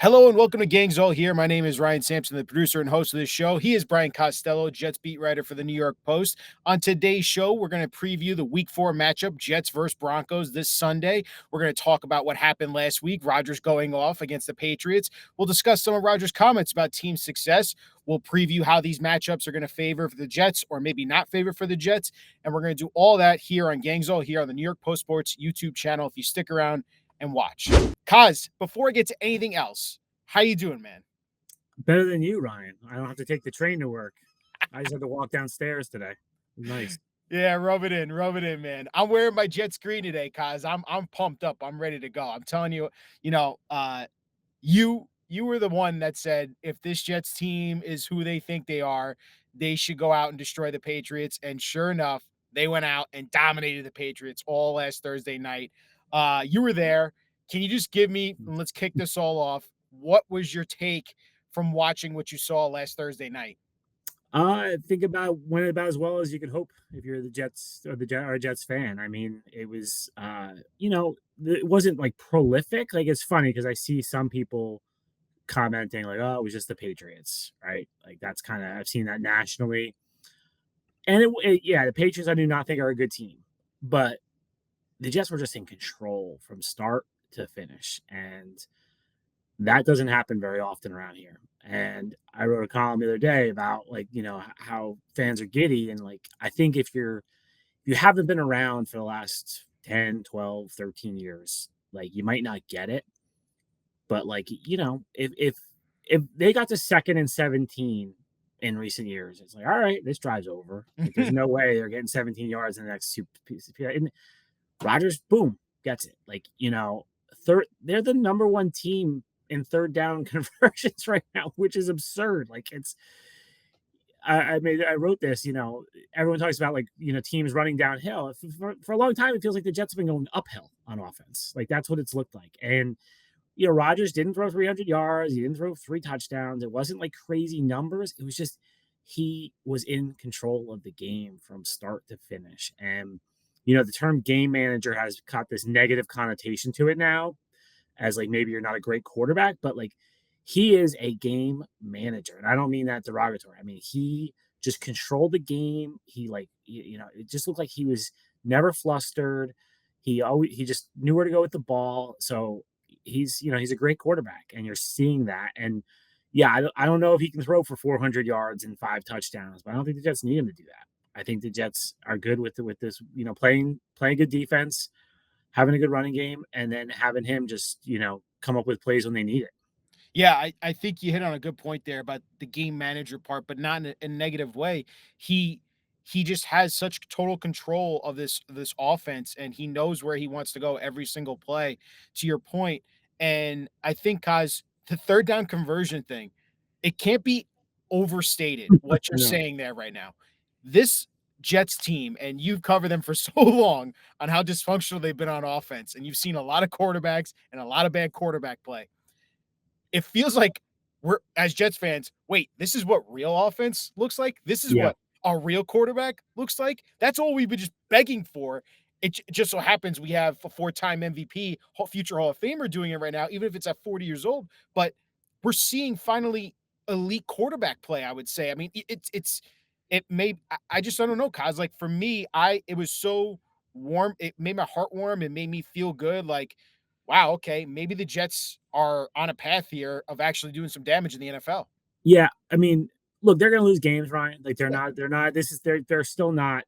Hello and welcome to Gangs All Here. My name is Ryan Sampson, the producer and host of this show. He is Brian Costello, Jets beat writer for the New York Post. On today's show, we're going to preview the Week 4 matchup, Jets versus Broncos, this Sunday. We're going to talk about what happened last week, Rodgers going off against the Patriots. We'll discuss some of Rodgers' comments about team success. We'll preview how these matchups are going to favor for the Jets or maybe not favor for the Jets. And we're going to do all that here on Gangs All Here on the New York Post Sports YouTube channel. If you stick around and watch. Coz, before I get to anything else, how you doing, man? Better than you, Ryan. I don't have to take the train to work. I just had to walk downstairs today. Nice. Yeah, rub it in, man. I'm wearing my Jets green today, Coz. I'm pumped up. I'm ready to go. I'm telling you, you were the one that said if this Jets team is who they think they are, they should go out and destroy the Patriots. And sure enough, they went out and dominated the Patriots all last Thursday night. You were there. Can you just give me, and let's kick this all off, what was your take from watching what you saw last Thursday night? I think went about as well as you could hope if you're the Jets or a Jets fan. I mean, it was, it wasn't like prolific. Like it's funny because I see some people commenting like, "Oh, it was just the Patriots," right? Like that's kind of I've seen that nationally. And the Patriots I do not think are a good team, but the Jets were just in control from start to finish, and that doesn't happen very often around here. And I wrote a column the other day about how fans are giddy. And like, I think if you haven't been around for the last 10, 12, 13 years, like you might not get it. But like, if they got to 2nd and 17 in recent years, it's like, all right, this drive's over. Like, there's no way they're getting 17 yards in the next two pieces. And Rodgers, boom, gets it. Like, they're the number one team in third down conversions right now, which is absurd. Like I wrote this, everyone talks about teams running downhill. For a long time, it feels like the Jets have been going uphill on offense. Like that's what it's looked like. And, Rodgers didn't throw 300 yards. He didn't throw 3 touchdowns. It wasn't like crazy numbers. It was just, he was in control of the game from start to finish. And, the term game manager has got this negative connotation to it now, as like maybe you're not a great quarterback, but like he is a game manager. And I don't mean that derogatory. I mean, he just controlled the game. He it just looked like he was never flustered. He just knew where to go with the ball. So he's a great quarterback, and you're seeing that. And yeah, I don't know if he can throw for 400 yards and 5 touchdowns, but I don't think the Jets need him to do that. I think the Jets are good with this, playing good defense, having a good running game, and then having him just, come up with plays when they need it. Yeah, I think you hit on a good point there about the game manager part, but not in a negative way. He just has such total control of this offense, and he knows where he wants to go every single play, to your point. And I think, guys, the third down conversion thing, it can't be overstated what you're No. saying there right now. This Jets team, and you've covered them for so long on how dysfunctional they've been on offense, and you've seen a lot of quarterbacks and a lot of bad quarterback play. It feels like we're, as Jets fans, wait, this is what real offense looks like? This is what a real quarterback looks like? That's all we've been just begging for. It just so happens we have a 4-time MVP, future Hall of Famer doing it right now, even if it's at 40 years old. But we're seeing finally elite quarterback play, I would say. I mean, I just, I don't know, Kaz. Like for me, it was so warm. It made my heart warm. It made me feel good. Like, wow, okay, maybe the Jets are on a path here of actually doing some damage in the NFL. Yeah, I mean, look, they're going to lose games, Ryan. Like they're not. They're still not.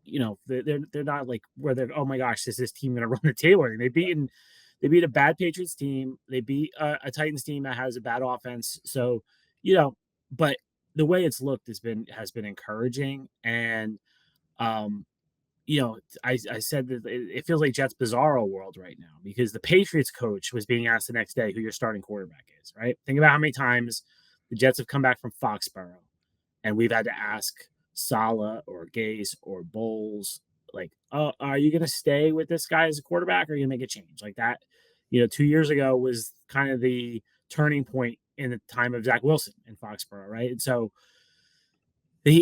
They're not like where they're. Oh my gosh, is this team going to run the table? They beat a bad Patriots team. They beat a Titans team that has a bad offense. So, but the way it's looked has been encouraging. And I said that it feels like Jets bizarro world right now because the Patriots coach was being asked the next day who your starting quarterback is, right? Think about how many times the Jets have come back from Foxborough and we've had to ask Saleh or Gase or Bowles, like, oh, are you going to stay with this guy as a quarterback or are you going to make a change? Like that, 2 years ago was kind of the turning point in the time of Zach Wilson in Foxborough, right? And so but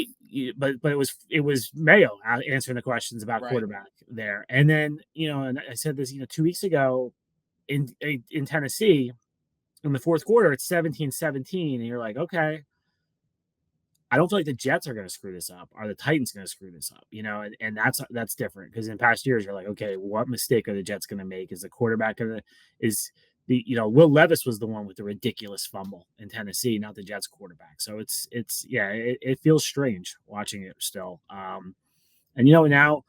it was Mayo answering the questions about quarterback there. And then, and I said this, 2 weeks ago in Tennessee, In the fourth quarter, it's 17-17, and you're like, okay, I don't feel like the Jets are going to screw this up. Are the Titans going to screw this up? And that's different because in past years you're like, okay, what mistake are the Jets going to make? Is the quarterback going to is the Will Levis was the one with the ridiculous fumble in Tennessee, not the Jets quarterback. So it's yeah, it feels strange watching it still. And now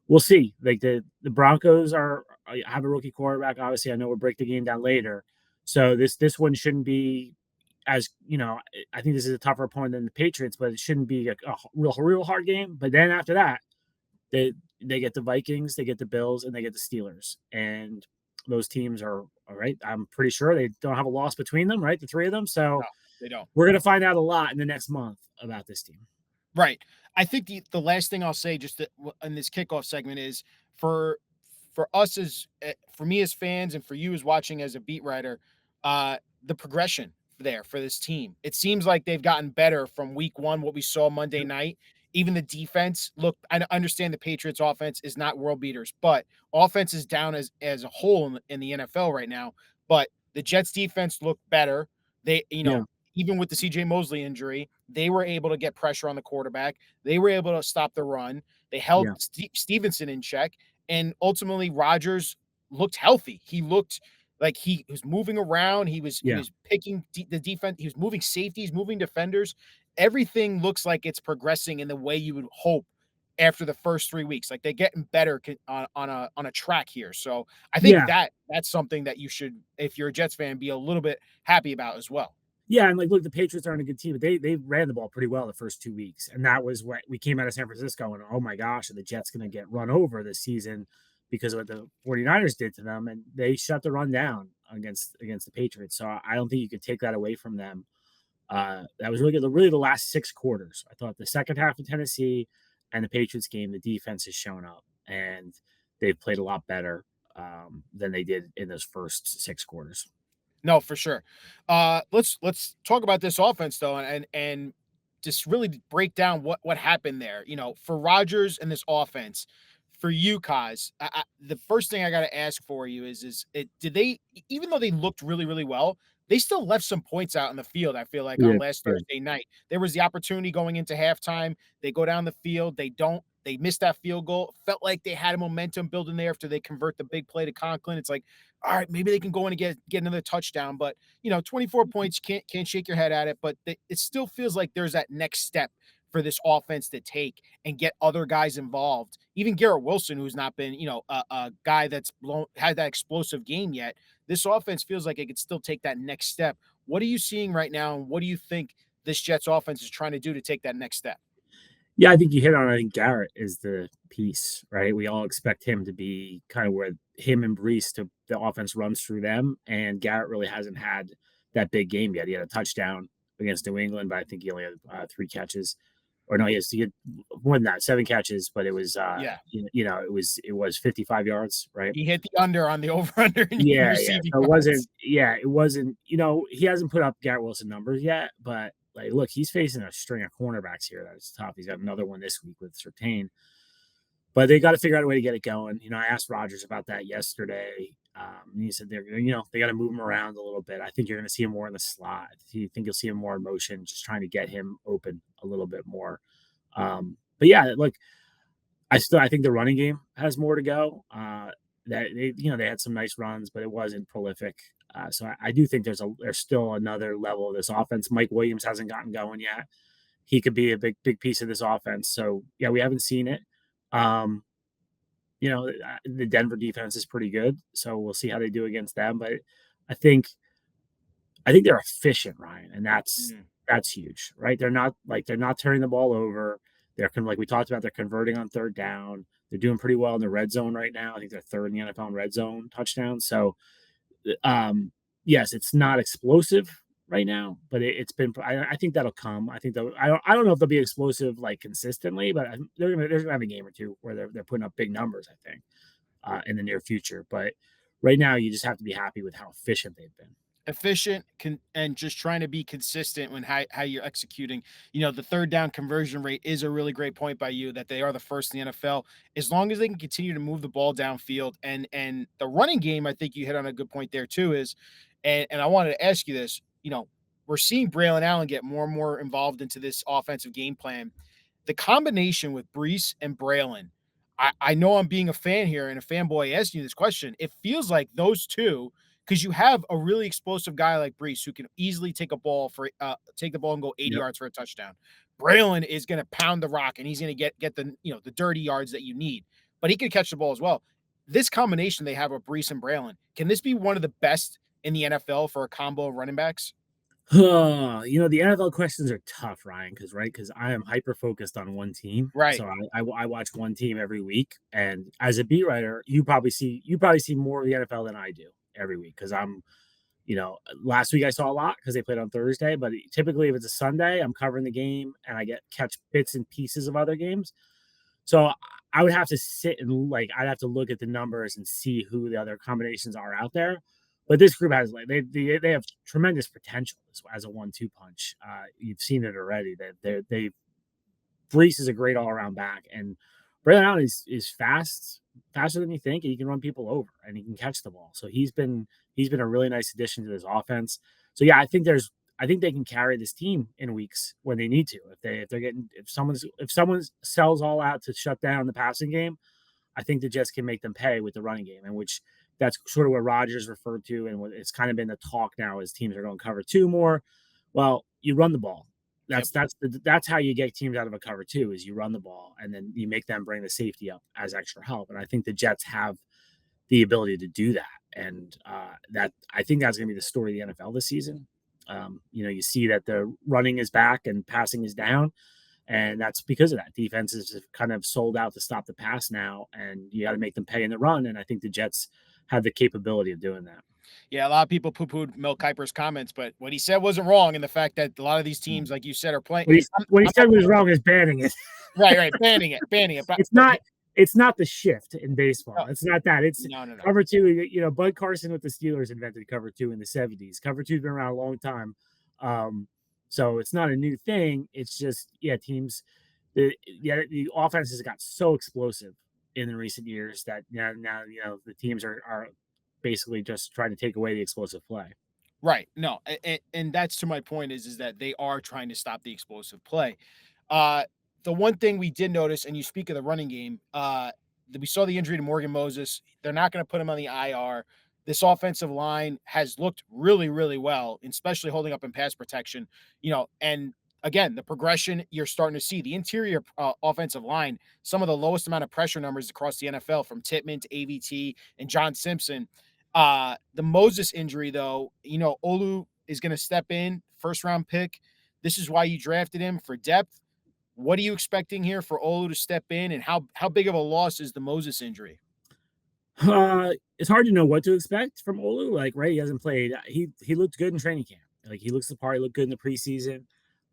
we'll see. Like the Broncos have a rookie quarterback. Obviously, I know we'll break the game down later. So this one shouldn't be as I think this is a tougher opponent than the Patriots, but it shouldn't be a real hard game. But then after that, they get the Vikings, they get the Bills, and they get the Steelers, and those teams are all right. I'm pretty sure they don't have a loss between them, right? The three of them. No, So they don't. we're gonna find out a lot in the next month about this team. Right. I think the last thing I'll say in this kickoff segment is for us as for me as fans and for you as watching as a beat writer, the progression there for this team. It seems like they've gotten better from week one, what we saw Monday night. Even the defense, look, I understand the Patriots offense is not world beaters, but offense is down as a whole in the NFL right now. But the Jets defense looked better. They, Yeah, even with the CJ Mosley injury, they were able to get pressure on the quarterback. They were able to stop the run. They held yeah, Stevenson in check, and ultimately Rodgers looked healthy. He looked like he was moving around. He yeah. was picking the defense. He was moving safeties, moving defenders. Everything looks like it's progressing in the way you would hope after the first 3 weeks. Like they're getting better on a track here. So I think Yeah, that's something that you should, if you're a Jets fan, be a little bit happy about as well. yeah, and like, look, the Patriots aren't a good team, but they ran the ball pretty well the first 2 weeks, and that was what we came out of San Francisco and oh my gosh, are the Jets going to get run over this season because of what the 49ers did to them, and they shut the run down against the Patriots. So I don't think you could take that away from them. That was really good. Really, the last 6 quarters, I thought the second half of Tennessee and the Patriots game, the defense has shown up and they've played a lot better than they did in those first 6 quarters. No, for sure. Let's talk about this offense though, and just really break down what happened there. For Rodgers and this offense, for you, Kaz, the first thing I got to ask for you is did they, even though they looked really well, they still left some points out in the field. I feel like on Yeah, last yeah, Thursday night there was the opportunity going into halftime. They go down the field, they don't. They missed that field goal. Felt like they had a momentum building there after they convert the big play to Conklin. It's like, all right, maybe they can go in and get another touchdown. But 24 points can't shake your head at it. But it still feels like there's that next step for this offense to take and get other guys involved. Even Garrett Wilson, who's not been a guy that's had that explosive game yet. This offense feels like it could still take that next step. What are you seeing right now, and what do you think this Jets offense is trying to do to take that next step? yeah. I think you hit on. I think Garrett is the piece, right? We all expect him to be kind of where him and Brees to the offense runs through them, and Garrett really hasn't had that big game yet. He had a touchdown against New England, but I think he only had 3 catches. Or no, he had more than that, 7 catches, but it was Yeah, it was 55 yards, right? he hit the under on the over under in Yeah, yeah. receiving So yards. it wasn't, he hasn't put up Garrett Wilson numbers yet, but like look, he's facing a string of cornerbacks here that's tough. He's got another one this week with Surtain. But they got to figure out a way to get it going. I asked Rodgers about that yesterday. And he said they got to move him around a little bit. I think you're going to see him more in the slot. You think you'll see him more in motion, just trying to get him open a little bit more. But yeah, look, I think the running game has more to go. That they had some nice runs, but it wasn't prolific. So I do think there's still another level of this offense. Mike Williams hasn't gotten going yet. He could be a big piece of this offense. So yeah, we haven't seen it. Um, the Denver defense is pretty good, so we'll see how they do against them. But I think they're efficient, Ryan, and Mhm. that's huge, right? They're not turning the ball over. Like we talked about, they're converting on third down. They're doing pretty well in the red zone right now. I think they're third in the NFL in red zone touchdowns. So, yes, it's not explosive right now, but it's been. I think that'll come. I don't know if they'll be explosive like consistently, but they're gonna have a game or two where they're putting up big numbers. I think in the near future, but right now you just have to be happy with how efficient they've been. Efficient and just trying to be consistent when how you're executing. The third down conversion rate is a really great point by you that they are the first in the NFL. As long as they can continue to move the ball downfield and the running game, I think you hit on a good point there too. Is And I wanted to ask you this. We're seeing Braylon Allen get more and more involved into this offensive game plan. The combination with Brees and Braylon, I know I'm being a fan here and a fanboy asking you this question. It feels like those two, because you have a really explosive guy like Brees who can easily take the ball and go 80 Yep. yards for a touchdown. Braylon is going to pound the rock and he's going to get the dirty yards that you need, but he can catch the ball as well. This combination they have with Brees and Braylon, can this be one of the best in the NFL for a combo of running backs? The NFL questions are tough, Ryan, because I am hyper focused on one team. Right. So I watch one team every week. And as a beat writer, you probably see more of the NFL than I do every week because last week I saw a lot because they played on Thursday, but typically if it's a Sunday, I'm covering the game and I catch bits and pieces of other games. So I would have to sit and I'd have to look at the numbers and see who the other combinations are out there. But this group has they have tremendous potential as a 1-2 punch. You've seen it already. That they Brees is a great all around back, and Braylon Allen is faster than you think, and he can run people over and he can catch the ball. So he's been a really nice addition to this offense. So yeah, I think they can carry this team in weeks when they need to. If someone sells all out to shut down the passing game, I think the Jets can make them pay with the running game, and which that's sort of what Rodgers referred to, and what it's kind of been the talk now as teams are going cover two more. Well, you run the ball. Yep. That's how you get teams out of a cover two is you run the ball and then you make them bring the safety up as extra help. And I think the Jets have the ability to do that, and that I think that's going to be the story of the NFL this season. You see that the running is back and passing is down. And that's because of that. Defenses have kind of sold out to stop the pass now, and you got to make them pay in the run. And I think the Jets have the capability of doing that. Yeah, a lot of people poo-pooed Mel Kiper's comments, but what he said wasn't wrong in the fact that a lot of these teams, like you said, are playing. What he said was wrong is banning it. Right, banning it. But it's not the shift in baseball. No. It's not that. It's no. Cover two. Bud Carson with the Steelers invented cover two in the 70s. Cover two's been around a long time. So it's not a new thing. It's just, teams, the offense has got so explosive in the recent years that now the teams are basically just trying to take away the explosive play. Right. No, and that's to my point is that they are trying to stop the explosive play. The one thing we did notice, and you speak of the running game, we saw the injury to Morgan Moses. They're not going to put him on the IR. This offensive line has looked really, really well, especially holding up in pass protection, and again, the progression you're starting to see the interior offensive line, some of the lowest amount of pressure numbers across the NFL from Tippmann to AVT and John Simpson. The Moses injury, though, Olu is going to step in, first round pick. This is why you drafted him for depth. What are you expecting here for Olu to step in, and how big of a loss is the Moses injury? It's hard to know what to expect from Olu. He hasn't played. He looked good in training camp. He looks the part. He looked good in the preseason.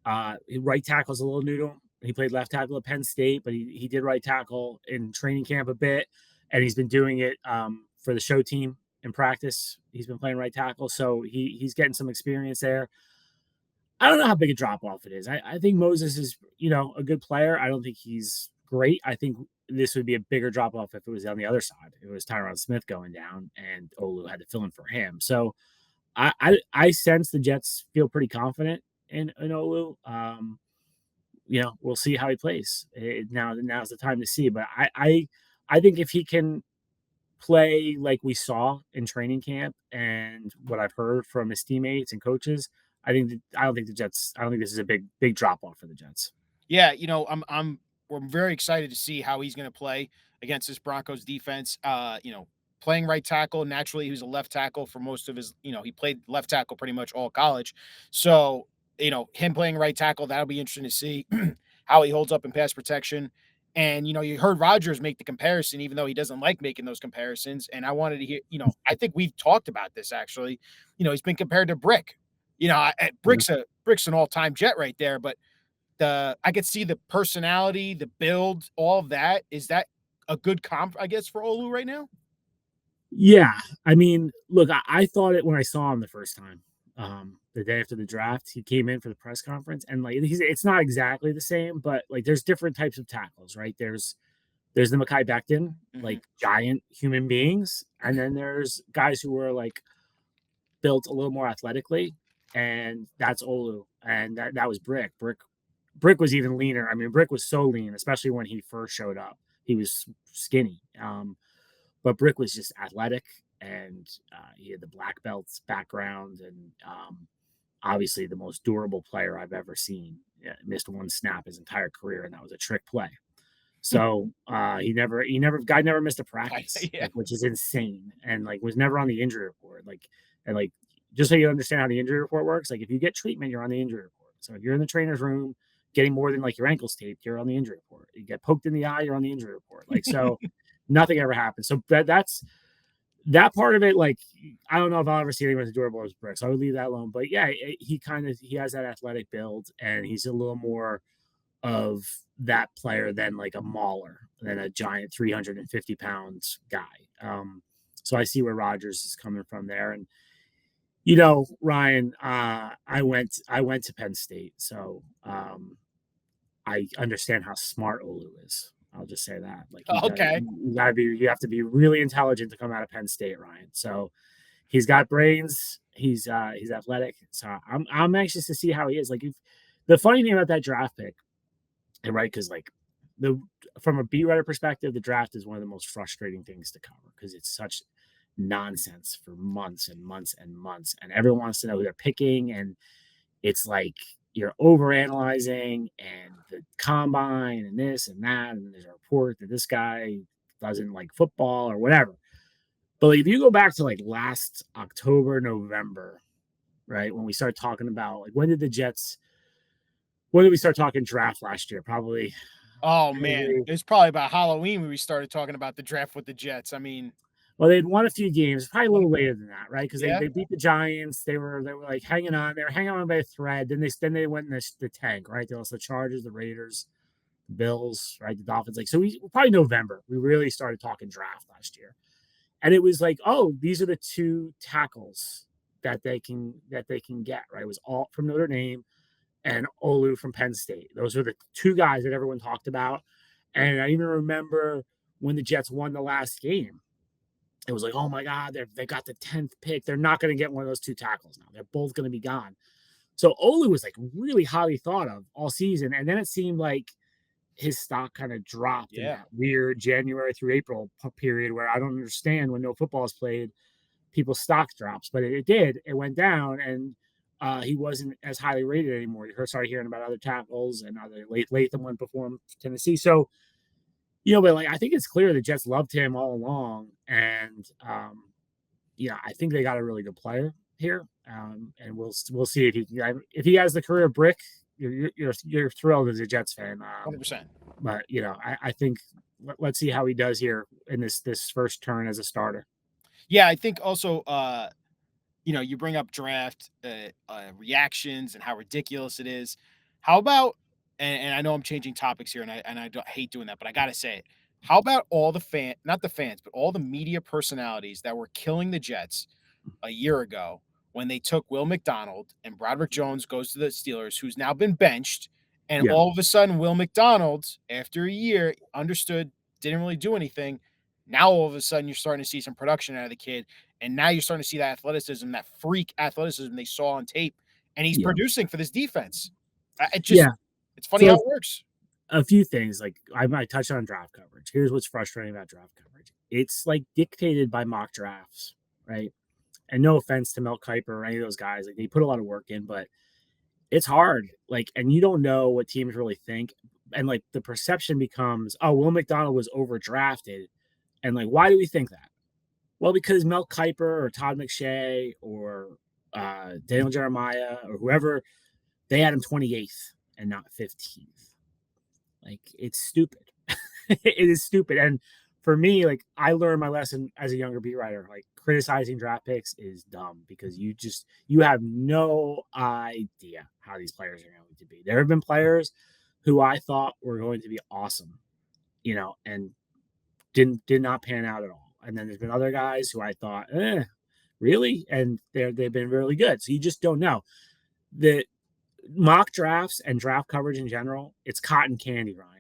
Right tackle's a little new to him. He played left tackle at Penn State, but he did right tackle in training camp a bit, and he's been doing it for the show team in practice. He's been playing right tackle, so he's getting some experience there. I don't know how big a drop off it is. I think Moses is a good player. I don't think he's great. I think this would be a bigger drop off if it was on the other side. It was Tyron Smith going down, and Olu had to fill in for him. So I sense the Jets feel pretty confident in Olu. We'll see how he plays. Now's the time to see. But I think if he can play like we saw in training camp and what I've heard from his teammates and coaches, I don't think this is a big drop off for the Jets. Yeah, we're very excited to see how he's going to play against this Broncos defense. Playing right tackle, naturally he was a left tackle for most of his, he played left tackle pretty much all college. So, him playing right tackle, that'll be interesting to see how he holds up in pass protection. And, you heard Rodgers make the comparison, even though he doesn't like making those comparisons. And I wanted to hear, I think we've talked about this actually. He's been compared to Brick. Brick's an all-time Jet right there, but I could see the personality, the build, all of that. Is that a good comp, I guess, for Olu right now? Yeah. I mean, look, I thought it when I saw him the first time. The day after the draft, he came in for the press conference, and it's not exactly the same, but there's different types of tackles, right? There's the Mekhi Becton, giant human beings, and then there's guys who are built a little more athletically, and that's Olu, and that was Brick. Brick was even leaner. I mean, Brick was so lean, especially when he first showed up. He was skinny, but Brick was just athletic, and he had the black belts background, and obviously the most durable player I've ever seen. Yeah, missed one snap his entire career, and that was a trick play. So guy never missed a practice, Yeah. like, which is insane, and like was never on the injury report. Like just so you understand how the injury report works, like if you get treatment, you're on the injury report. So if you're in the trainer's room getting more than like your ankles taped, you're on the injury report. You get poked in the eye, you're on the injury report. Like so, nothing ever happens. So that's that part of it. Like I don't know if I'll ever see anyone as durable as Brick, so I would leave that alone. But yeah, he has that athletic build, and he's a little more of that player than like a mauler, than a giant 350 pounds guy. So I see where Rodgers is coming from there. And Ryan, I went to Penn State, so I understand how smart Olu is. I'll just say that. Like Okay. you have to be really intelligent to come out of Penn State, Ryan. So he's got brains. He's athletic. So I'm anxious to see how he is. Like the funny thing about that draft pick, and right, because like from a beat writer perspective, the draft is one of the most frustrating things to cover because it's such nonsense for months and months and months, and everyone wants to know who they're picking, and it's like you're overanalyzing, and the combine and this and that, and there's a report that this guy doesn't like football or whatever. But like, if you go back to like last October, November, right, when we started talking about like when did we start talking draft last year? Probably. Oh man, it's probably about Halloween when we started talking about the draft with the Jets. I mean, well, they'd won a few games, probably a little later than that, right? Because yeah. they beat the Giants. They were like hanging on. They were hanging on by a thread. Then they went in the tank, right? They lost the Chargers, the Raiders, the Bills, right? The Dolphins. Like so, we probably November. We really started talking draft last year, and it was like, oh, these are the two tackles that they can get, right? It was Alt from Notre Dame and Olu from Penn State. Those were the two guys that everyone talked about. And I even remember when the Jets won the last game, it was like, oh my God, they got the 10th pick. They're not going to get one of those two tackles now. They're both going to be gone. So Olu was like really highly thought of all season. And then it seemed like his stock kind of dropped in that weird January through April period where I don't understand when no football is played, people's stock drops. But it did. It went down, and he wasn't as highly rated anymore. You started hearing about other tackles, and other Latham went before him for Tennessee. So, but like I think it's clear the Jets loved him all along, and I think they got a really good player here, and we'll see if he has the career of Brick. You're thrilled as a Jets fan, 100%. But I think let's see how he does here in this first turn as a starter. Yeah, I think also you bring up draft reactions and how ridiculous it is. How about, and I know I'm changing topics here, and I don't hate doing that, but I gotta say it. How about all the not the fans, but all the media personalities that were killing the Jets a year ago when they took Will McDonald and Broderick Jones goes to the Steelers, who's now been benched, and all of a sudden Will McDonald, after a year, understood, didn't really do anything. Now all of a sudden you're starting to see some production out of the kid. And now you're starting to see that athleticism, that freak athleticism they saw on tape, and he's producing for this defense. It's funny how it works. A few things, like I might touch on draft coverage. Here's what's frustrating about draft coverage. It's like dictated by mock drafts, right? And no offense to Mel Kiper or any of those guys, like they put a lot of work in, but it's hard. Like, and you don't know what teams really think. And like the perception becomes, oh, Will McDonald was overdrafted. And like, why do we think that? Well, because Mel Kiper or Todd McShay or Daniel Jeremiah or whoever, they had him 28th and not 15th. Like, it's stupid. It is stupid. And for me, like, I learned my lesson as a younger beat writer. Like, criticizing draft picks is dumb because you have no idea how these players are going to be. There have been players who I thought were going to be awesome, and did not pan out at all. And then there's been other guys who I thought, really? And they've been really good. So you just don't know. The mock drafts and draft coverage in general, it's cotton candy, Ryan.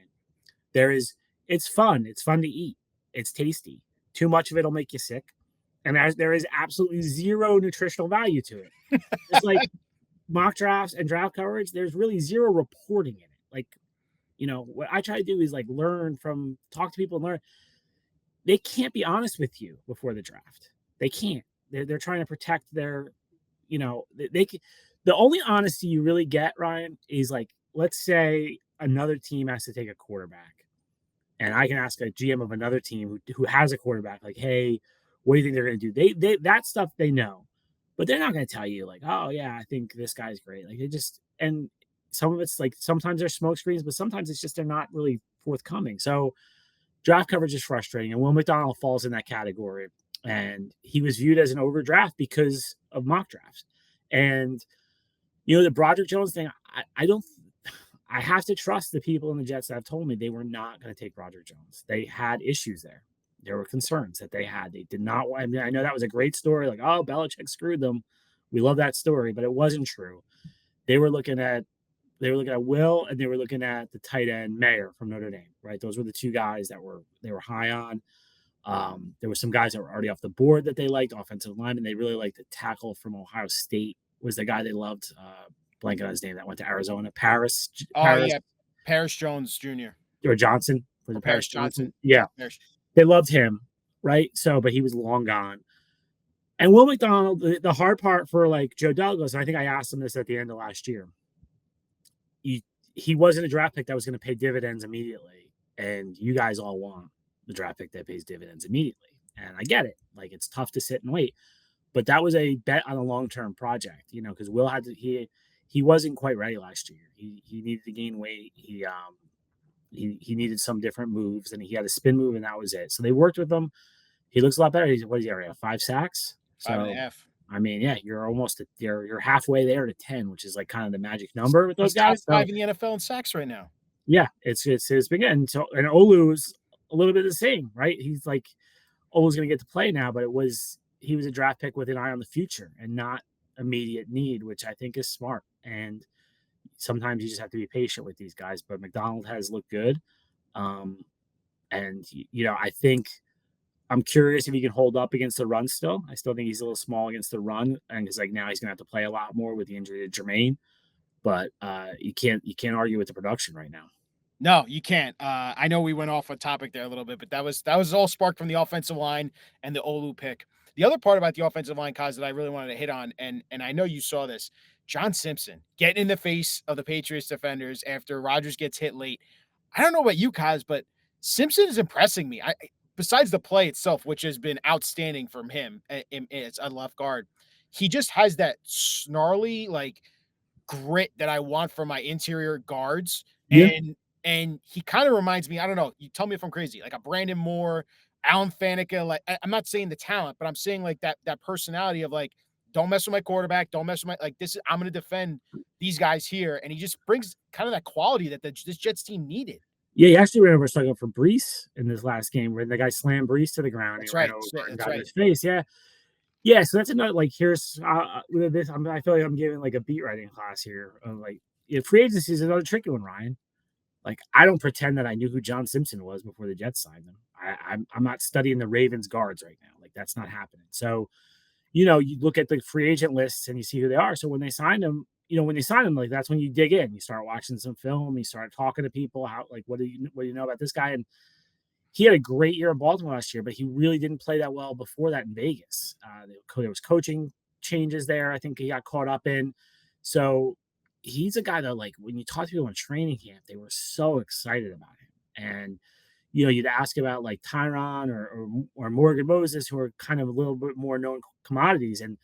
It's fun. It's fun to eat. It's tasty. Too much of it will make you sick. And there is absolutely zero nutritional value to it. It's like mock drafts and draft coverage, there's really zero reporting in it. Like, what I try to do is like talk to people and learn. They can't be honest with you before the draft. They can't. They're trying to protect their, the only honesty you really get, Ryan, is like, let's say another team has to take a quarterback. And I can ask a GM of another team who has a quarterback, like, hey, what do you think they're going to do? They that stuff they know, but they're not going to tell you like, oh yeah, I think this guy's great. Like and some of it's like sometimes they're smoke screens, but sometimes it's just they're not really forthcoming. So draft coverage is frustrating, and Will McDonald falls in that category. And he was viewed as an overdraft because of mock drafts. And the Broderick Jones thing, I have to trust the people in the Jets that have told me they were not going to take Broderick Jones. They had issues there. There were concerns that they had. They did not want. I mean, I know that was a great story. Like, oh, Belichick screwed them. We love that story, but it wasn't true. They were looking at Will, and they were looking at the tight end Mayer from Notre Dame. Right, those were the two guys that they were high on. There were some guys that were already off the board that they liked, offensive lineman. They really liked the tackle from Ohio State. Was the guy they loved. Blanking on his name, that went to Arizona. Paris. Yeah, Paris Jones Jr. Or Johnson. Or Paris Johnson. Yeah. They loved him, right? So, but he was long gone. And Will McDonald, the hard part for like Joe Douglas, and I think I asked him this at the end of last year, he wasn't a draft pick that was going to pay dividends immediately. And you guys all want the draft pick that pays dividends immediately. And I get it. Like, it's tough to sit and wait. But that was a bet on a long-term project, because Will had to, he wasn't quite ready last year. He needed to gain weight. He needed some different moves, and he had a spin move, and that was it. So they worked with him. He looks a lot better. What is he already? 5 sacks? 5.5. I mean, yeah, you're almost you're halfway there to 10, which is like kind of the magic number with those guys. Top 5 in the NFL in sacks right now. Yeah, it's been good. And Olu's a little bit the same, right? He's like Olu's going to get to play now, but he was a draft pick with an eye on the future and not immediate need, which I think is smart. And sometimes you just have to be patient with these guys. But McDonald has looked good, and I think. I'm curious if he can hold up against the run still. I still think he's a little small against the run, and because like now he's gonna have to play a lot more with the injury to Jermaine. But you can't argue with the production right now. No, you can't. I know we went off a topic there a little bit, but that was all sparked from the offensive line and the Olu pick. The other part about the offensive line, Coz, that I really wanted to hit on, and I know you saw this, John Simpson getting in the face of the Patriots defenders after Rodgers gets hit late. I don't know about you, Coz, but Simpson is impressing me. Besides the play itself, which has been outstanding from him as a left guard, he just has that snarly, like, grit that I want from my interior guards. Yeah. And he kind of reminds me, I don't know, you tell me if I'm crazy, like a Brandon Moore, Alan Faneca. Like, I'm not saying the talent, but I'm saying like that personality of like, don't mess with my quarterback, don't mess with I'm going to defend these guys here. And he just brings kind of that quality that this Jets team needed. Yeah, he actually ran over struggling for Brees in this last game where the guy slammed Brees to the ground. That's right. And got in his face. Yeah. Yeah. So that's another, like, here's with this. I feel like I'm giving like a beat writing class here. Free agency is another tricky one, Ryan. Like, I don't pretend that I knew who John Simpson was before the Jets signed him. I'm not studying the Ravens guards right now. Like, that's not happening. So, you look at the free agent lists and you see who they are. So when they signed him, like, that's when you dig in, you start watching some film, you start talking to people, how, like, what do you know about this guy? And he had a great year in Baltimore last year, but he really didn't play that well before that in Vegas. There was coaching changes there. I think he got caught up in. So he's a guy that, like, when you talk to people in training camp, they were so excited about him. And, you'd ask about like Tyron or Morgan Moses, who are kind of a little bit more known commodities. And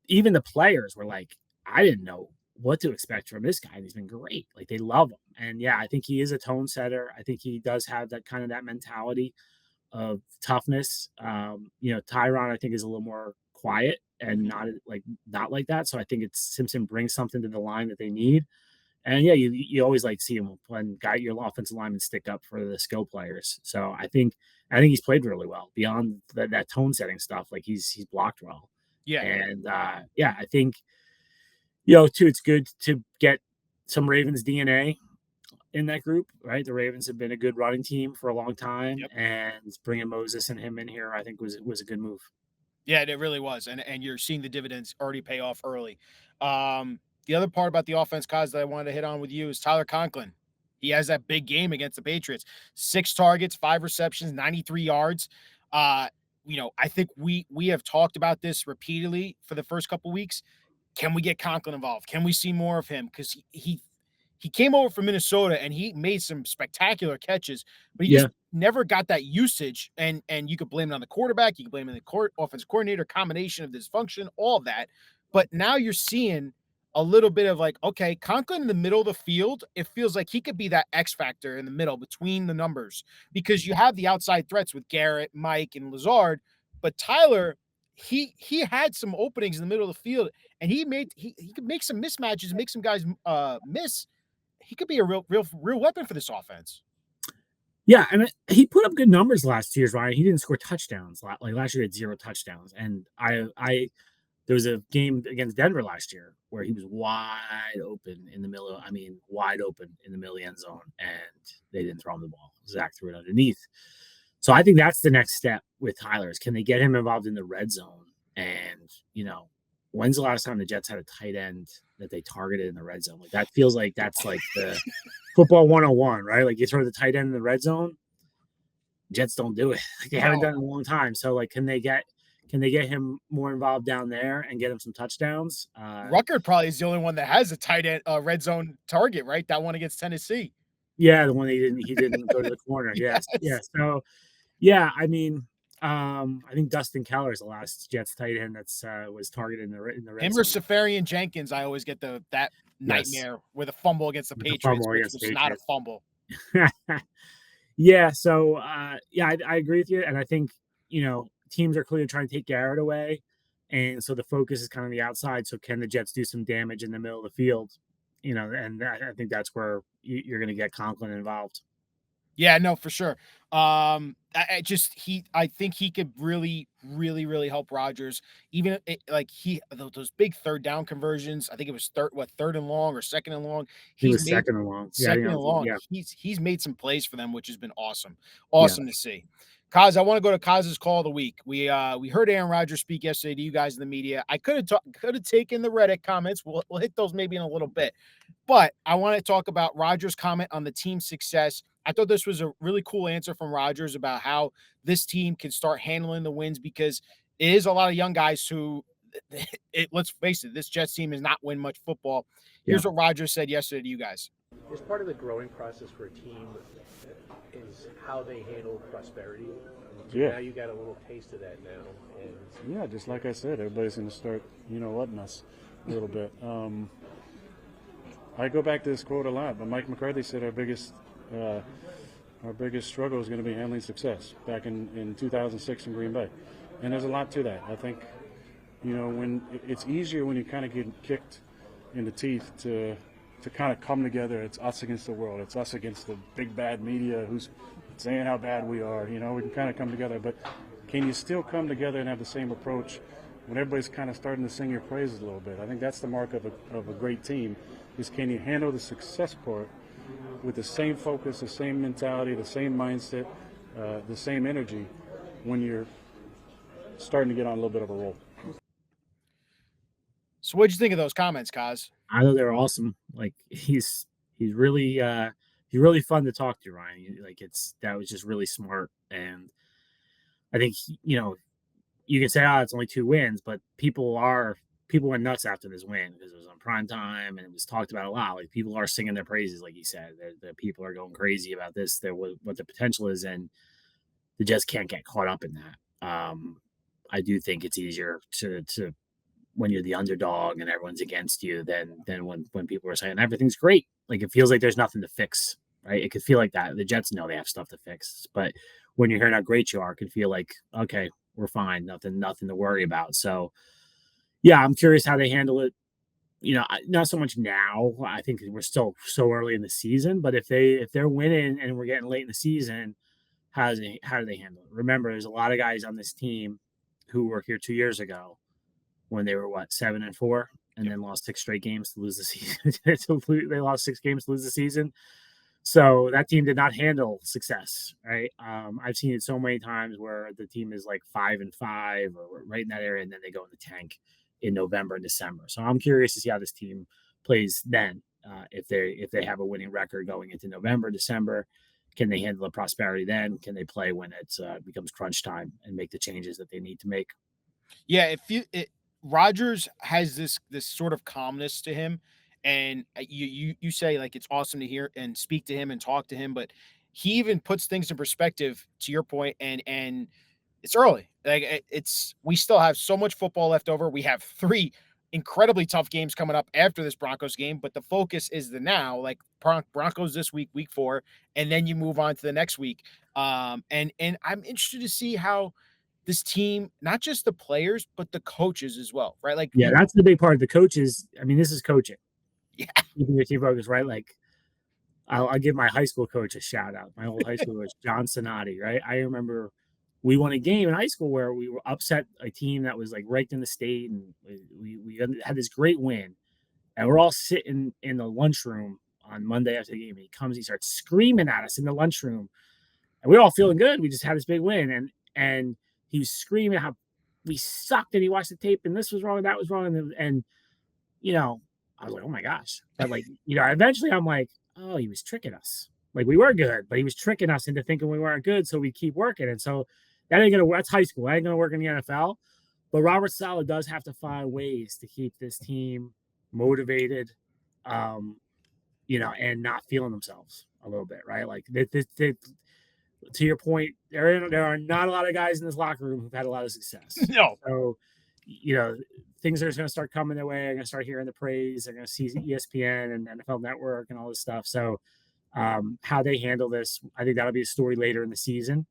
even the players were like, I didn't know what to expect from this guy. And he's been great. Like, they love him. And yeah, I think he is a tone setter. I think he does have that kind of that mentality of toughness. Tyron, I think, is a little more quiet and not like that. So I think Simpson brings something to the line that they need. And yeah, you always like to see him when your offensive linemen stick up for the skill players. So I think he's played really well beyond that tone setting stuff. Like, he's blocked well. Yeah. And I think, too, it's good to get some Ravens DNA in that group, right? The Ravens have been a good running team for a long time, and bringing Moses and him in here, I think was a good move. Yeah, it really was, and you're seeing the dividends already pay off early. The other part about the offense, Kaz, that I wanted to hit on with you is Tyler Conklin. He has that big game against the Patriots. 6 targets, 5 receptions, 93 yards. Uh, I think we have talked about this repeatedly for the first couple weeks. Can we get Conklin involved? Can we see more of him? Because he came over from Minnesota and he made some spectacular catches, but he Yeah. just never got that usage. And you could blame it on the quarterback, you could blame it on the offensive coordinator, combination of dysfunction, all of that. But now you're seeing a little bit of like, okay, Conklin in the middle of the field, it feels like he could be that X factor in the middle between the numbers because you have the outside threats with Garrett, Mike, and Lazard, but Tyler, he had some openings in the middle of the field and he could make some mismatches, make some guys miss. He could be a real weapon for this offense. Yeah, and he put up good numbers last year, Ryan. He didn't score touchdowns. Like last year, he had 0 touchdowns. And there was a game against Denver last year where he was wide open in the middle. I mean, wide open in the middle of the end zone, and they didn't throw him the ball. Zach threw it underneath. So I think that's the next step with Tyler is can they get him involved in the red zone? And when's the last time the Jets had a tight end that they targeted in the red zone? Like that feels like that's like the football 101, right? Like you throw the tight end in the red zone. Jets don't do it. Like they haven't done it in a long time. So like, can they get him more involved down there and get him some touchdowns? Ruckert probably is the only one that has a tight end red zone target, right? That one against Tennessee. Yeah, the one he didn't go to the corner. Yes. Yeah. So yeah, I mean, I think Dustin Keller is the last Jets tight end that's was targeted in the red Him or zone. Safarian Jenkins, I always get that nightmare with a fumble against the Patriots, which was not a fumble. Yeah, so yeah, I agree with you, and I think teams are clearly trying to take Garrett away, and so the focus is kind of the outside. So can the Jets do some damage in the middle of the field? And I think that's where you're going to get Conklin involved. Yeah, no, for sure. I think he could really, really, really help Rodgers. Even like those big third down conversions. I think it was third and long or second and long. He was second and long. Second and long. Yeah. He's made some plays for them, which has been awesome. Yeah. To see. Coz, I want to go to Coz's call of the week. We heard Aaron Rodgers speak yesterday to you guys in the media. I could have taken the Reddit comments. We'll hit those maybe in a little bit, but I want to talk about Rodgers' comment on the team's success. I thought this was a really cool answer from Rodgers about how this team can start handling the wins because it is a lot of young guys who, let's face it, this Jets team has not win much football. Here's what Rodgers said yesterday to you guys. Is part of the growing process for a team is how they handle prosperity. Yeah. Now you got a little taste of that now. And yeah, just like I said, everybody's going to start, letting us a little bit. I go back to this quote a lot, but Mike McCarthy said our biggest struggle is going to be handling success back in 2006 in Green Bay. And there's a lot to that. I think, when it's easier when you kind of get kicked in the teeth to kind of come together. It's us against the world. It's us against the big bad media who's saying how bad we are. We can kind of come together. But can you still come together and have the same approach when everybody's kind of starting to sing your praises a little bit? I think that's the mark of a great team is can you handle the success part with the same focus, the same mentality, the same mindset, the same energy when you're starting to get on a little bit of a roll. So what'd you think of those comments, Coz? I thought they were awesome. Like he's really fun to talk to, Ryan. Like that was just really smart. And I think, you can say, it's only 2 wins, but people went nuts after this win because it was on prime time and it was talked about a lot. Like people are singing their praises, like you said. The people are going crazy about this. What the potential is, and the Jets can't get caught up in that. I do think it's easier to when you're the underdog and everyone's against you than when people are saying everything's great. Like it feels like there's nothing to fix, right? It could feel like that. The Jets know they have stuff to fix, but when you're hearing how great you are, it can feel like, okay, we're fine, nothing to worry about. So yeah, I'm curious how they handle it. Not so much now. I think we're still so early in the season, but if they're winning and we're getting late in the season, how do they handle it? Remember, there's a lot of guys on this team who were here 2 years ago when they were 7-4 and then lost 6 straight games to lose the season. They lost 6 games to lose the season. So that team did not handle success, right? I've seen it so many times where the team is like 5-5 or right in that area, and then they go in the tank in November and December. So I'm curious to see how this team plays then. If they have a winning record going into November, December, can they handle the prosperity then? Can they play when it becomes crunch time and make the changes that they need to make? Yeah, Rodgers has this sort of calmness to him, and you say like it's awesome to hear and speak to him and talk to him, but he even puts things in perspective to your point, and it's early. Like it's we still have so much football left over. We have three incredibly tough games coming up after this Broncos game, but the focus is the now. Like Broncos this week 4, and then you move on to the next week. And I'm interested to see how this team, not just the players, but the coaches as well, right? Like, Yeah, that's the big part. The coaches, I mean, this is coaching. yeah, Keeping your team focused, right? Like, I'll give my high school coach a shout out. My old high school coach, John Sonati, right? I remember we won a game in high school where we were upset a team that was like ranked in the state, and we had this great win. And we're all sitting in the lunchroom on Monday after the game. And he comes, he starts screaming at us in the lunchroom, and we're all feeling good. We just had this big win, and he was screaming how we sucked, and he watched the tape, and this was wrong, and that was wrong, and you know, I was like, oh my gosh. But like, eventually I'm like, oh, he was tricking us. Like we were good, but he was tricking us into thinking we weren't good. So we keep working. And so that's high school. That ain't gonna work in the NFL. But Robert Saleh does have to find ways to keep this team motivated, and not feeling themselves a little bit, right? Like to your point, there are not a lot of guys in this locker room who've had a lot of success. no, So, things are going to start coming their way. They're going to start hearing the praise. They're going to see ESPN and NFL Network and all this stuff. So, how they handle this, I think that'll be a story later in the season.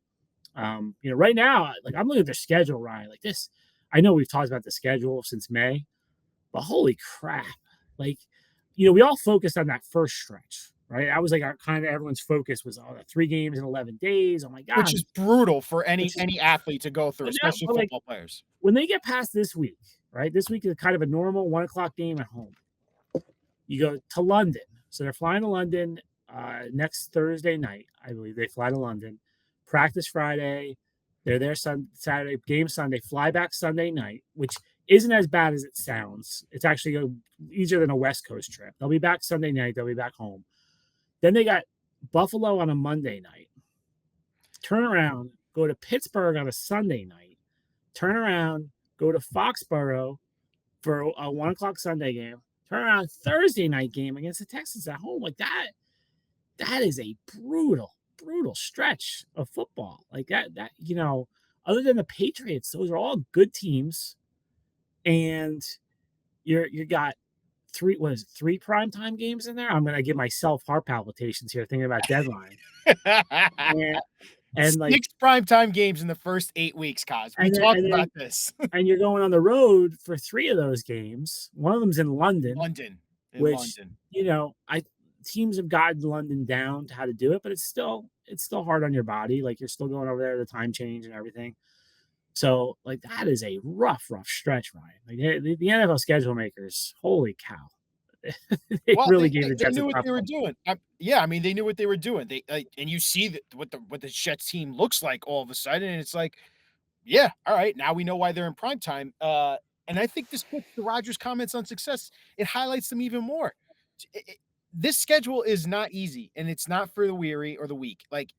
Right now, like I'm looking at their schedule, Ryan. Like this, I know we've talked about the schedule since May, but holy crap! Like, we all focused on that first stretch, right? I was like, our kind of everyone's focus was the 3 games in 11 days. Oh my god, which is brutal for any athlete to go through, But now- especially but, like, football players. when they get past this week, right? This week is kind of a normal 1 o'clock game at home. You go to London. So they're flying to London next Thursday night. I believe they fly to London, practice Friday. They're there Saturday, game Sunday, fly back Sunday night, which isn't as bad as it sounds. It's actually easier than a West Coast trip. They'll be back Sunday night. They'll be back home. Then they got Buffalo on a Monday night. Turn around, go to Pittsburgh on a Sunday night. Turn around, go to Foxborough for a 1 o'clock Sunday game. Turn around Thursday night game against the Texans at home. Like that is a brutal stretch of football. Like that, other than the Patriots, those are all good teams. And you got three primetime games in there. I'm gonna give myself heart palpitations here thinking about deadline. And like 6 primetime games in the first 8 weeks, Coz. We talked about this. And you're going on the road for 3 of those games. One of them's in London. Teams have gotten London down to how to do it, but it's still hard on your body. Like you're still going over there, the time change and everything. So like that is a rough stretch, Ryan. Like the NFL schedule makers, holy cow. They knew what they were doing. They knew what they were doing. They and you see what the Jets team looks like all of a sudden, and it's like, yeah, all right, now we know why they're in prime time. And I think the Rodgers comments on success, it highlights them even more. This schedule is not easy, and it's not for the weary or the weak. Like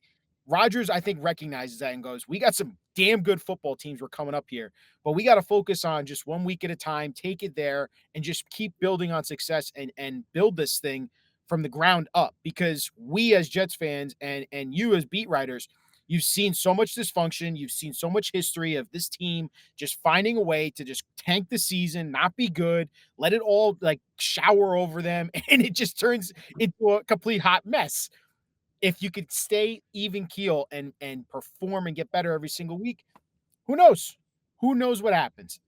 Rodgers, I think, recognizes that and goes, we got some damn good football teams we're coming up here, but we got to focus on just 1 week at a time, take it there, and just keep building on success and build this thing from the ground up. Because we as Jets fans and you as beat writers, you've seen so much dysfunction. You've seen so much history of this team just finding a way to just tank the season, not be good, let it all like shower over them, and it just turns into a complete hot mess. If you could stay even keel and perform and get better every single week, who knows? Who knows what happens?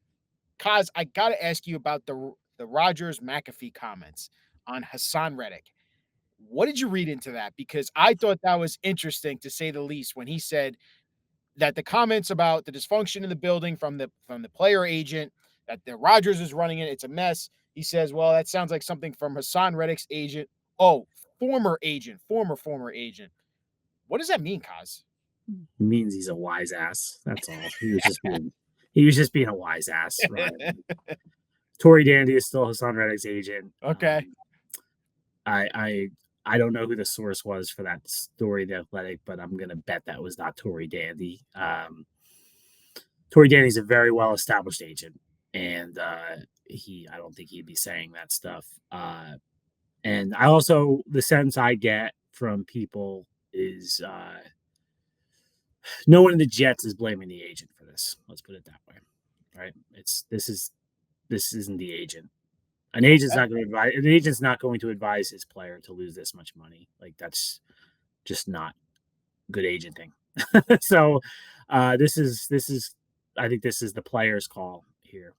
Coz, I got to ask you about the Rodgers McAfee comments on Haason Reddick. What did you read into that? Because I thought that was interesting, to say the least, when he said that the comments about the dysfunction in the building from the player agent, that the Rodgers is running it, it's a mess. He says, well, that sounds like something from Haason Reddick's agent. Oh, former agent. What does that mean, Coz? Means he's a wise ass. That's all. He was just being a wise ass, right? Tory Dandy is still Haason Reddick's agent. Okay. I don't know who the source was for that story, The Athletic, but I'm gonna bet that was not Tory Dandy. Tory Dandy's a very well established agent, and I don't think he'd be saying that stuff. And I also, the sense I get from people is no one in the Jets is blaming the agent for this. Let's put it that way, right? This isn't the agent. An agent's not going to advise his player to lose this much money. Like, that's just not good agenting. So this is I think this is the player's call here.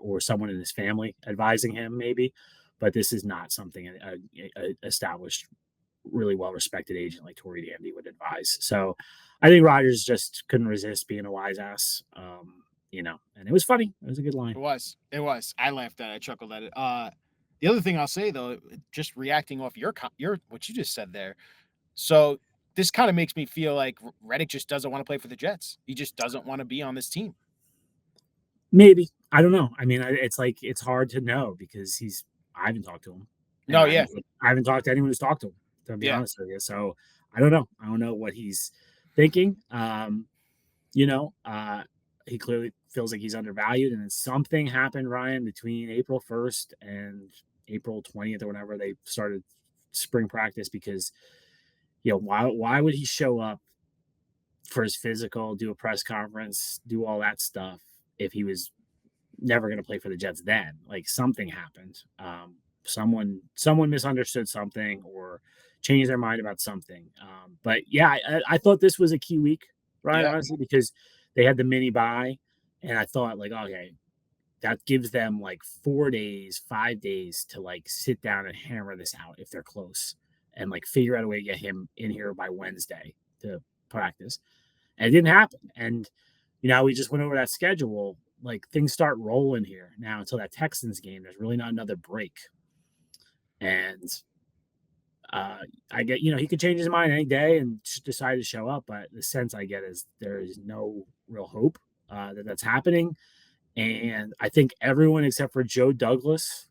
Or someone in his family advising him, maybe, but this is not something an established, really well-respected agent like Tory Dandy would advise. So I think Rodgers just couldn't resist being a wise ass. And it was funny. It was a good line. It was. I laughed at it. I chuckled at it. The other thing I'll say, though, just reacting off your what you just said there. So this kind of makes me feel like Reddick just doesn't want to play for the Jets. He just doesn't want to be on this team. Maybe. I don't know. I mean, it's hard to know because I haven't talked to him. No, yeah. I haven't talked to anyone who's talked to him, to be honest with you. So I don't know. I don't know what he's thinking. He clearly feels like he's undervalued, and then something happened, Ryan, between April 1st and April 20th or whenever they started spring practice, because, why would he show up for his physical, do a press conference, do all that stuff if he was never going to play for the Jets then? Like, something happened. Someone misunderstood something or changed their mind about something. But yeah, I thought this was a key week, right? Yeah. Honestly, because they had the mini bye, and I thought, like, okay, that gives them like 5 days to like sit down and hammer this out if they're close, and like figure out a way to get him in here by Wednesday to practice. And it didn't happen. And we just went over that schedule. Like, things start rolling here now until that Texans game. There's really not another break. And I get, he could change his mind any day and decide to show up. But the sense I get is there is no real hope that that's happening. And I think everyone except for Joe Douglas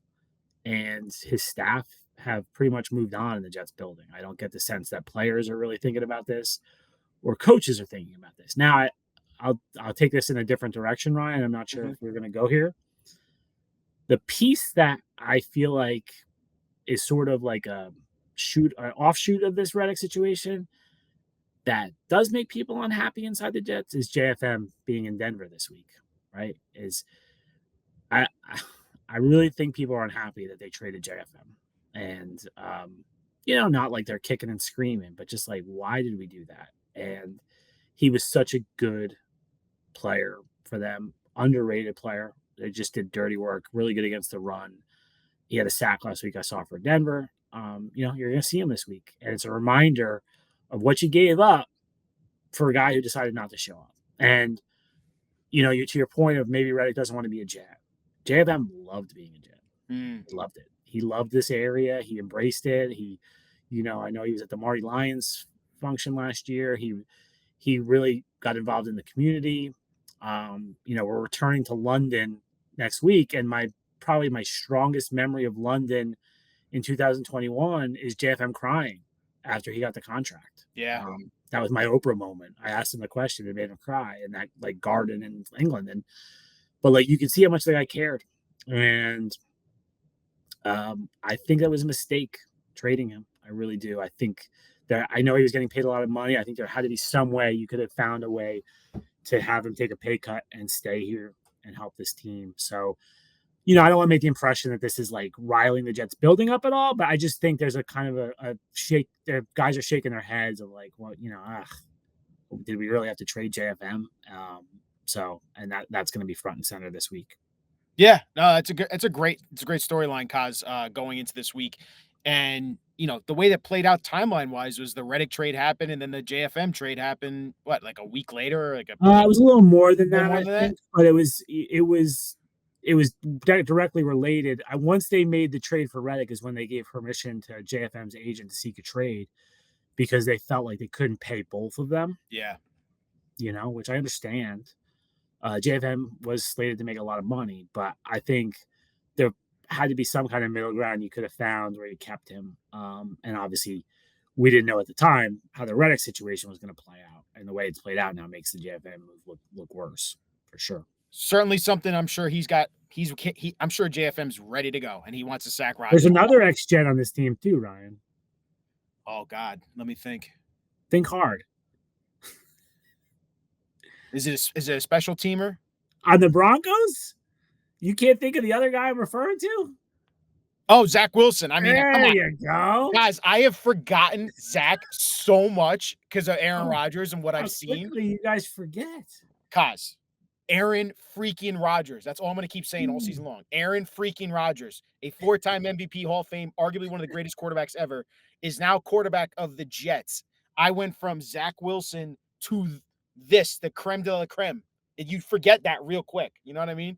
and his staff have pretty much moved on in the Jets building. I don't get the sense that players are really thinking about this or coaches are thinking about this. Now, I'll take this in a different direction, Ryan. I'm not sure if we're going to go here. The piece that I feel like is sort of like an offshoot of this Reddick situation that does make people unhappy inside the Jets is JFM being in Denver this week, right? I really think people are unhappy that they traded JFM. And, not like they're kicking and screaming, but just like, why did we do that? And he was such a good player for them, underrated player. They just did dirty work, really good against the run. He had a sack last week I saw for Denver. You're going to see him this week. And it's a reminder of what you gave up for a guy who decided not to show up. And, to your point of maybe Reddick doesn't want to be a Jet. JFM loved being a Jet. He loved it. He loved this area. He embraced it. I know he was at the Marty Lions function last year. He really got involved in the community. We're returning to London next week, and probably my strongest memory of London in 2021 is JFM crying after he got the contract. Yeah. That was my Oprah moment. I asked him a question that made him cry in that like garden in England. But like, you could see how much the guy cared. And I think that was a mistake trading him. I really do. I think that I know he was getting paid a lot of money. I think there had to be some way you could have found a way to have him take a pay cut and stay here and help this team. So, I don't want to make the impression that this is like riling the Jets building up at all, but I just think there's a kind of a shake. Their guys are shaking their heads of like, well, did we really have to trade JFM? And that's going to be front and center this week. Yeah, no, it's a great storyline, Coz, going into this week. And, the way that played out timeline wise was the Reddick trade happened and then the JFM trade happened, like a week later? It was a little more than that, I think. But it was it was directly related. Once they made the trade for Reddick is when they gave permission to JFM's agent to seek a trade because they felt like they couldn't pay both of them. Yeah. Which I understand. JFM was slated to make a lot of money, but I think there had to be some kind of middle ground you could have found where you kept him. And obviously, we didn't know at the time how the Reddick situation was going to play out, and the way it's played out now makes the JFM move look worse for sure. Certainly something I'm sure I'm sure JFM's ready to go, and he wants to sack Rodgers. There's another ex-Jet on this team too, Ryan. Oh God, let me think. Think hard. Is it a special teamer on the Broncos? You can't think of the other guy I'm referring to? Oh, Zach Wilson. I mean, there you go, guys. I have forgotten Zach so much because of Aaron Rodgers and what I've seen. You guys forget, Coz. Aaron freaking Rodgers. That's all I'm going to keep saying all season long. Aaron freaking Rodgers, a 4-time MVP Hall of Fame, arguably one of the greatest quarterbacks ever, is now quarterback of the Jets. I went from Zach Wilson to the creme de la creme. You forget that real quick. You know what I mean?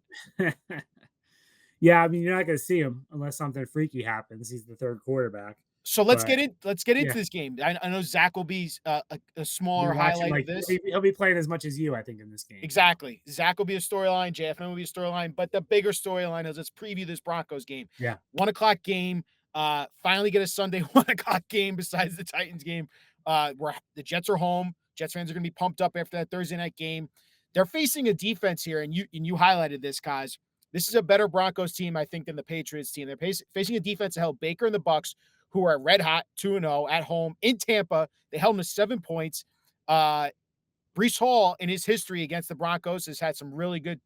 Yeah, I mean, you're not going to see him unless something freaky happens. He's the third quarterback. So let's get into this game. I know Zach will be a smaller highlight of this. He'll be playing as much as you, I think, in this game. Exactly. Zach will be a storyline. JFM will be a storyline. But the bigger storyline is let's preview this Broncos game. Yeah. 1:00 game. Finally get a Sunday 1:00 game besides the Titans game. Where the Jets are home. Jets fans are going to be pumped up after that Thursday night game. They're facing a defense here, and you highlighted this, guys. This is a better Broncos team, I think, than the Patriots team. They're facing a defense that held Baker and the Bucs, who are red hot, 2-0 at home in Tampa. They held them to 7 points. Breece Hall, in his history against the Broncos, has had some really good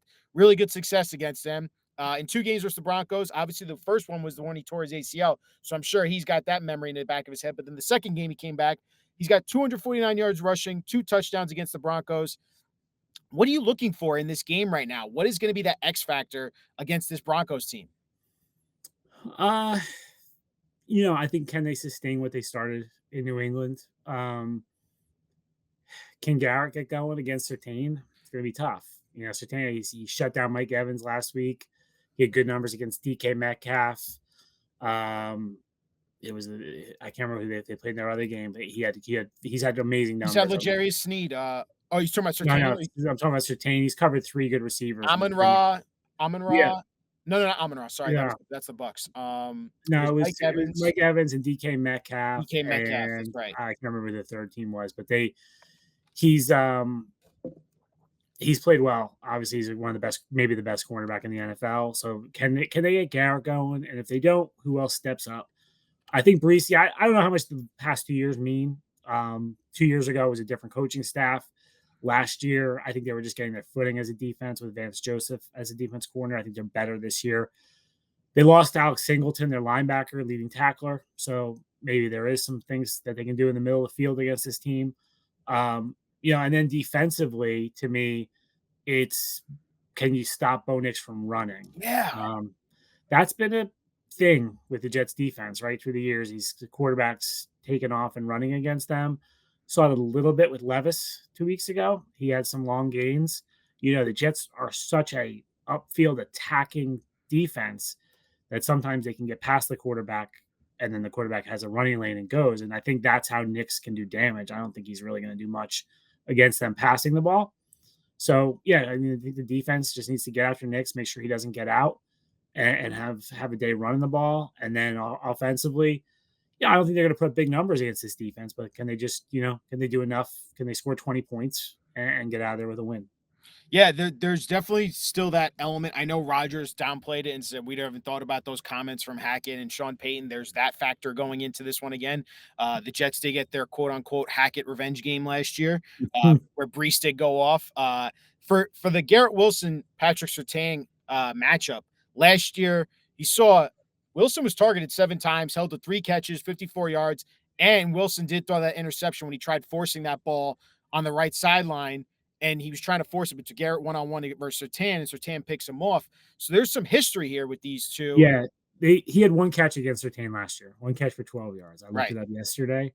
success against them. In 2 games versus the Broncos, obviously the first one was the one he tore his ACL, so I'm sure he's got that memory in the back of his head. But then the second game he came back, he's got 249 yards rushing, 2 touchdowns against the Broncos. What are you looking for in this game right now? What is going to be that X factor against this Broncos team? I think can they sustain what they started in New England? Can Garrett get going against Surtain? It's going to be tough. Surtain, he shut down Mike Evans last week. He had good numbers against DK Metcalf. It was I can't remember who they played in their other game, but he's had amazing numbers. He's had L'Jarius Sneed. Oh, you're talking about Surtain? No, I'm talking about Surtain. He's covered 3 good receivers. Amon-Ra. Yeah. No, not Amon-Ra. Sorry, yeah. That's the Bucs. It was Mike Evans and DK Metcalf. DK Metcalf, that's right. I can't remember who the third team was, but he's played well. Obviously, he's one of the best, maybe the best cornerback in the NFL. So can they get Garrett going? And if they don't, who else steps up? I think Breece. I don't know how much the past 2 years mean. 2 years ago, it was a different coaching staff. Last year, I think they were just getting their footing as a defense with Vance Joseph as a defense corner. I think they're better this year. They lost Alex Singleton, their linebacker, leading tackler. So maybe there is some things that they can do in the middle of the field against this team. And then defensively, to me, it's can you stop Bo Nix from running? Yeah. That's been a thing with the Jets defense right through the years. The quarterback's taken off and running against them. Saw it a little bit with Levis 2 weeks ago. He had some long gains. The Jets are such a upfield attacking defense that sometimes they can get past the quarterback and then the quarterback has a running lane and goes. And I think that's how Nix can do damage. I don't think he's really going to do much against them passing the ball. So, yeah, I think the defense just needs to get after Nix, make sure he doesn't get out and have a day running the ball. And then offensively, I don't think they're going to put big numbers against this defense, but can they just, can they do enough? Can they score 20 points and get out of there with a win? Yeah, there's definitely still that element. I know Rodgers downplayed it and said we haven't thought about those comments from Hackett and Sean Payton. There's that factor going into this one again. The Jets did get their quote-unquote Hackett revenge game last year where Breece did go off. For the Garrett Wilson, Patrick Surtain matchup, last year you saw Wilson was targeted 7 times, held to 3 catches, 54 yards, and Wilson did throw that interception when he tried forcing that ball on the right sideline, and he was trying to force it to Garrett one-on-one versus Surtain, and Surtain picks him off. So there's some history here with these two. Yeah, he had 1 catch against Surtain last year, 1 catch for 12 yards. I looked it up yesterday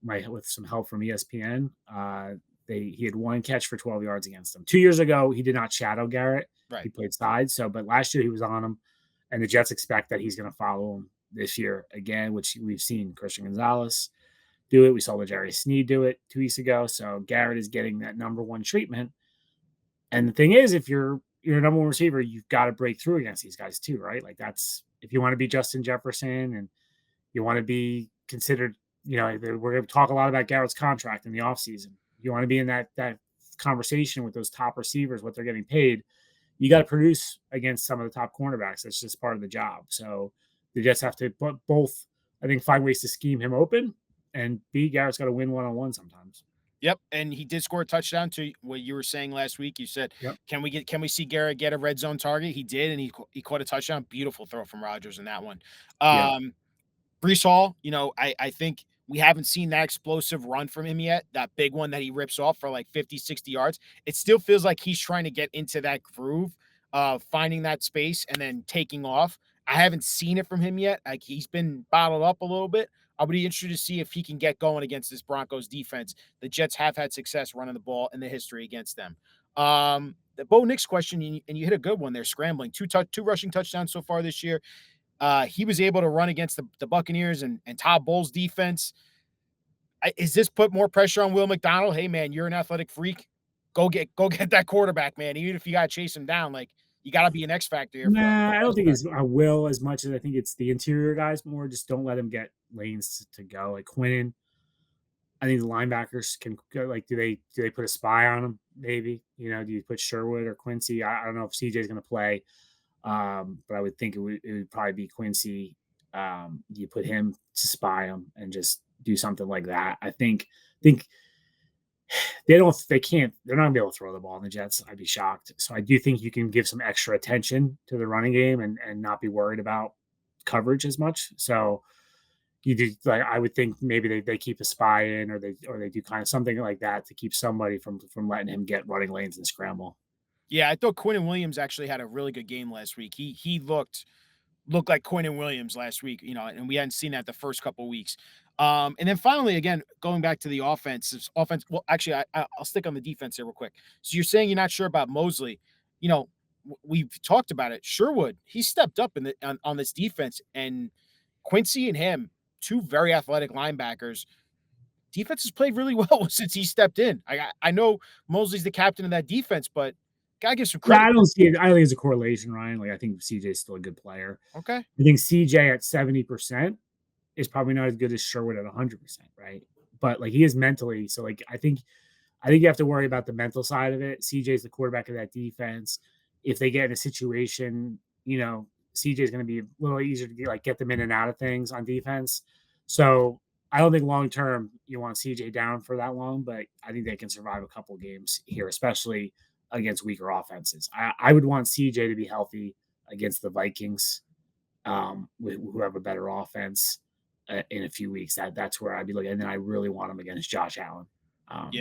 with some help from ESPN. He had 1 catch for 12 yards against them. 2 years ago, he did not shadow Garrett. Right. He played sides. But last year he was on him, and the Jets expect that he's going to follow him this year again, which we've seen Christian Gonzalez do it. We saw L'Jarius Sneed do it 2 weeks ago. So Garrett is getting that number 1 treatment. And the thing is, if you're a number 1 receiver, you've got to break through against these guys too, right? Like that's if you want to be Justin Jefferson and you want to be considered, we're going to talk a lot about Garrett's contract in the offseason. You want to be in that conversation with those top receivers, what they're getting paid. You got to produce against some of the top cornerbacks. That's just part of the job. So the Jets have to both, I think, find ways to scheme him open, and B, Garrett's got to win one-on-one sometimes. Yep, and he did score a touchdown to what you were saying last week. You said, yep. Can we see Garrett get a red zone target? He did, and he caught a touchdown. Beautiful throw from Rodgers in that one. Breece Hall, I think we haven't seen that explosive run from him yet, that big one that he rips off for like 50, 60 yards. It still feels like he's trying to get into that groove of finding that space and then taking off. I haven't seen it from him yet. Like he's been bottled up a little bit. I'll be interested to see if he can get going against this Broncos defense. The Jets have had success running the ball in the history against them. The Bo Nix question, and you hit a good one there, scrambling. Two rushing touchdowns so far this year. He was able to run against the Buccaneers and Todd Bowles' defense. Is this put more pressure on Will McDonald? Hey, man, you're an athletic freak. Go get that quarterback, man. Even if you got to chase him down, like you got to be an X factor here. Nah, I don't think it's Will as much as I think it's the interior guys more. Just don't let him get lanes to go. Like Quinnen, I think the linebackers can go. Like, do they put a spy on him? Maybe, do you put Sherwood or Quincy? I don't know if CJ's going to play. But I would think it would probably be Quincy. You put him to spy him and just do something like that. I think they're not gonna be able to throw the ball in the Jets. I'd be shocked. So I do think you can give some extra attention to the running game and not be worried about coverage as much. So you do, like, I would think maybe they keep a spy in or they do kind of something like that to keep somebody from letting him get running lanes and scramble. Yeah, I thought Quinnen Williams actually had a really good game last week. He looked like Quinnen Williams last week, and we hadn't seen that the first couple of weeks. And then finally, again, going back to the offense. Well, actually, I'll stick on the defense here real quick. So you're saying you're not sure about Mosley. We've talked about it. Sherwood, he stepped up on this defense, and Quincy and him, two very athletic linebackers. Defense has played really well since he stepped in. I know Mosley's the captain of that defense, but gotta give some credit. I don't see it. I don't think it's a correlation, Ryan. Like I think CJ's still a good player. Okay. I think CJ at 70% is probably not as good as Sherwood at 100%, right? But like he is mentally. So like I think you have to worry about the mental side of it. CJ's the quarterback of that defense. If they get in a situation, CJ's going to be a little easier to get them in and out of things on defense. So I don't think long term you want CJ down for that long, but I think they can survive a couple games here, especially against weaker offenses. I would want CJ to be healthy against the Vikings, who have a better offense in a few weeks. That's where I'd be looking. And then I really want him against Josh Allen. And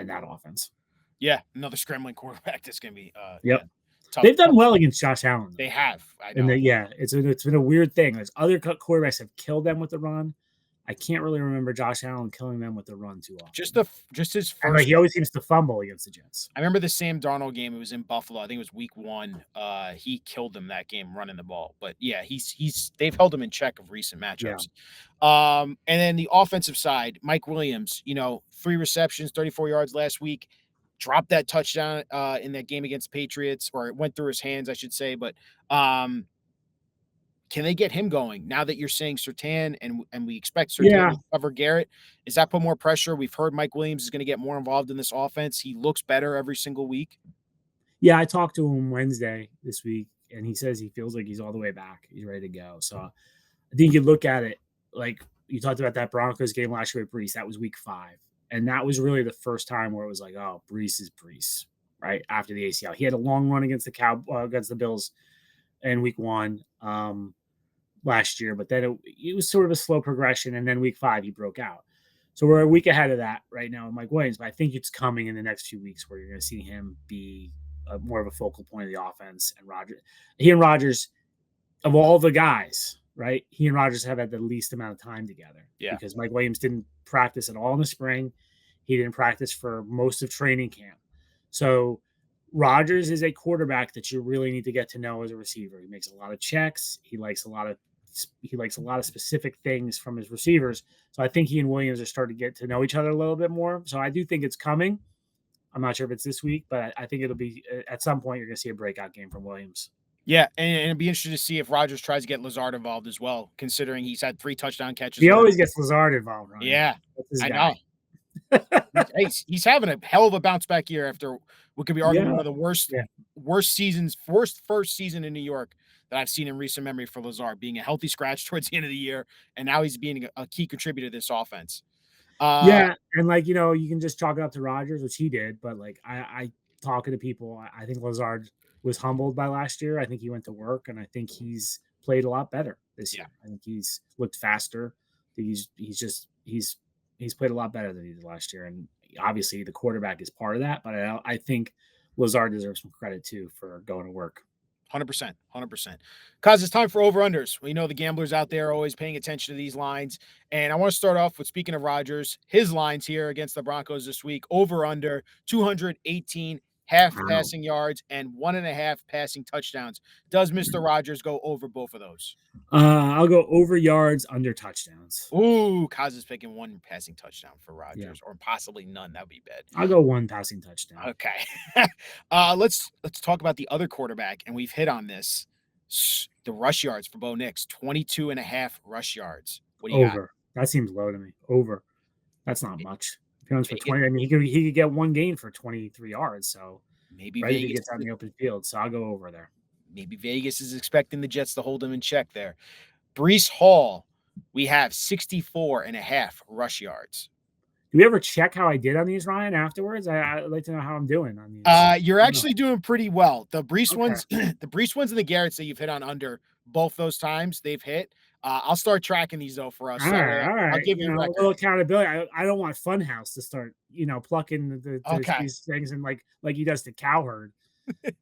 that offense. Yeah, another scrambling quarterback that's going to be yep. Tough. They've done well against Josh Allen. They have. I know. And it's been a weird thing. There's other quarterbacks have killed them with the run. I can't really remember Josh Allen killing them with the run too often. Just his first. He always seems to fumble against the Jets. I remember the Sam Darnold game. It was in Buffalo. I think it was week 1. He killed them that game running the ball. But yeah, they've held him in check of recent matchups. Yeah. And then the offensive side, Mike Williams. 3 receptions, 34 yards last week. Dropped that touchdown in that game against Patriots, or it went through his hands, I should say. But can they get him going now that you're saying Surtain and we expect Surtain to cover Garrett? Does that put more pressure? We've heard Mike Williams is going to get more involved in this offense. He looks better every single week. Yeah, I talked to him Wednesday this week, and he says he feels like he's all the way back. He's ready to go. So I think you look at it like you talked about that Broncos game last year with Breece. That was week 5. And that was really the first time where it was like, oh, Breece is Breece, right? After the ACL. He had a long run against the Bills in week 1 last year, but then it was sort of a slow progression. And then week 5, he broke out. So we're a week ahead of that right now with Mike Williams, but I think it's coming in the next few weeks where you're going to see him be more of a focal point of the offense. And Rodgers, of all the guys, right? He and Rodgers have had the least amount of time together. Yeah. Because Mike Williams didn't practice at all in the spring. He didn't practice for most of training camp. So Rodgers is a quarterback that you really need to get to know as a receiver. He makes a lot of checks. He likes a lot of specific things from his receivers. So I think he and Williams are starting to get to know each other a little bit more. So I do think it's coming. I'm not sure if it's this week, but I think it'll be at some point you're going to see a breakout game from Williams. Yeah, and it'd be interesting to see if Rodgers tries to get Lazard involved as well, considering he's had 3 touchdown catches. He always gets Lazard involved, right? Yeah, I guy. know. he's having a hell of a bounce back year after what could be arguably one of the worst seasons, first season in New York that I've seen in recent memory for Lazard, being a healthy scratch towards the end of the year, and now he's being a key contributor to this offense. And you can just chalk it up to Rodgers, which he did, but I talking to people, I think Lazard was humbled by last year. I think he went to work, and I think he's played a lot better this year. I think he's looked faster. He's played a lot better than he did last year, and obviously the quarterback is part of that. But I think Lazard deserves some credit too for going to work. 100%. Cause it's time for over-unders. We know the gamblers out there are always paying attention to these lines. And I want to start off with, speaking of Rodgers, his lines here against the Broncos this week, over-under 218 passing yards and 1.5 passing touchdowns. Does Mr. Rodgers go over both of those? I'll go over yards, under touchdowns. Ooh, Kaz is picking 1 passing touchdown for Rodgers, or possibly none. That would be bad. I'll go 1 passing touchdown. Okay. Let's talk about the other quarterback, and we've hit on this. The rush yards for Bo Nix, 22.5 rush yards. What do you got? That seems low to me. Over. That's not much. For 20, I mean, he could get 1 gain for 23 yards. So maybe Vegas gets on the open field. So I'll go over there. Maybe Vegas is expecting the Jets to hold him in check there. Breece Hall, we have 64.5 rush yards. Do we ever check how I did on these, Ryan, afterwards? I'd like to know how I'm doing on these. You're actually doing pretty well. The Breece ones, the Breece ones and the Garretts that you've hit on under both those times, they've hit. I'll start tracking these though for us. All right. I'll give you a little accountability. I don't want Funhouse to start, plucking these things and like he does to Cowherd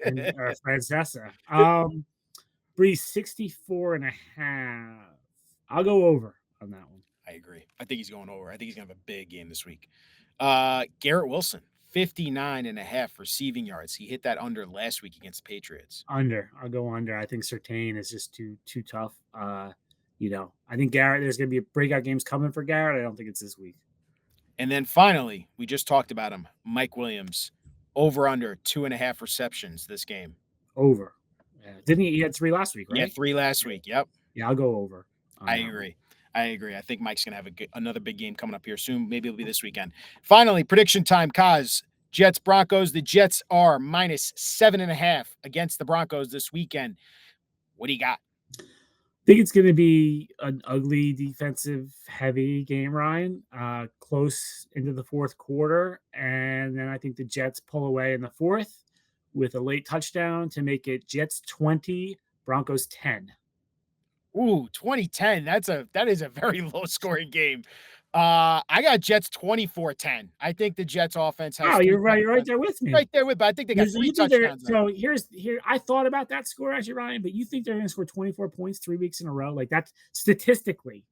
and Francesa. Breece 64.5. I'll go over on that one. I agree. I think he's going over. I think he's gonna have a big game this week. Garrett Wilson, 59.5 receiving yards. He hit that under last week against the Patriots. Under. I'll go under. I think Surtain is just too tough. I think Garrett, there's going to be breakout games coming for Garrett. I don't think it's this week. And then finally, we just talked about him, Mike Williams, over under 2.5 receptions this game. Over. Yeah. Didn't he had 3 last week, right? Yeah, 3 last week. Yep. Yeah, I'll go over. I agree. I think Mike's going to have another big game coming up here soon. Maybe it'll be this weekend. Finally, prediction time, Kaz. Jets, Broncos. The Jets are minus 7.5 against the Broncos this weekend. What do you got? I think it's going to be an ugly defensive heavy game, Ryan, close into the fourth quarter. And then I think the Jets pull away in the fourth with a late touchdown to make it Jets 20, Broncos 10. Ooh, 2010. That is a very low scoring game. I got Jets 24-10. I think the Jets offense has. Oh, you're right there with me. Right there with, but I think they got 3 touchdowns. So here. I thought about that score actually, Ryan, but you think they're going to score 24 points 3 weeks in a row? Like that's statistically,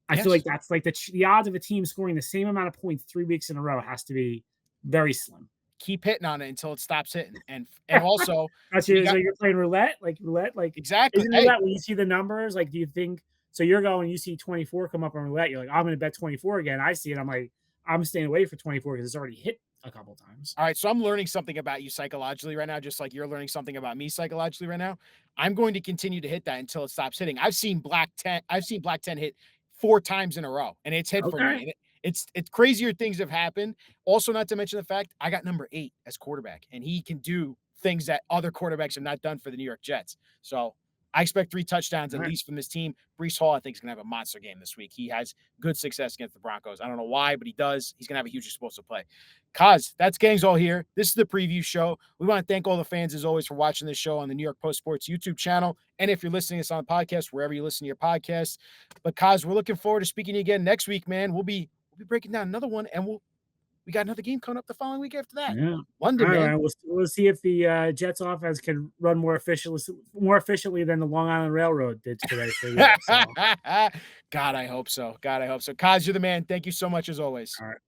I feel like that's like the odds of a team scoring the same amount of points 3 weeks in a row has to be very slim. Keep hitting on it until it stops hitting, and also so you're playing roulette, like exactly. Isn't that when you see the numbers? Like, do you think? So you're going, you see 24 come up on roulette. You're like, I'm going to bet 24 again. I see it. I'm like, I'm staying away for 24 because it's already hit a couple times. All right. So I'm learning something about you psychologically right now, just like you're learning something about me psychologically right now. I'm going to continue to hit that until it stops hitting. I've seen Black 10 hit 4 times in a row, and it's hit for me. It's crazier things have happened. Also, not to mention the fact I got number 8 as quarterback, and he can do things that other quarterbacks have not done for the New York Jets. So I expect 3 touchdowns at least from this team. Breece Hall, I think, is going to have a monster game this week. He has good success against the Broncos. I don't know why, but he does. He's going to have a huge explosive play. Kaz, that's Gang's all here. This is the preview show. We want to thank all the fans, as always, for watching this show on the New York Post Sports YouTube channel. And if you're listening to this on the podcast, wherever you listen to your podcast. But, Kaz, we're looking forward to speaking to you again next week, man. We'll be breaking down another one, and we got another game coming up the following week after that. Yeah. London, all man. Right, we'll see if the Jets offense can run more efficiently than the Long Island Railroad did today. For you, so. God, I hope so. Kaz, you're the man. Thank you so much as always. All right.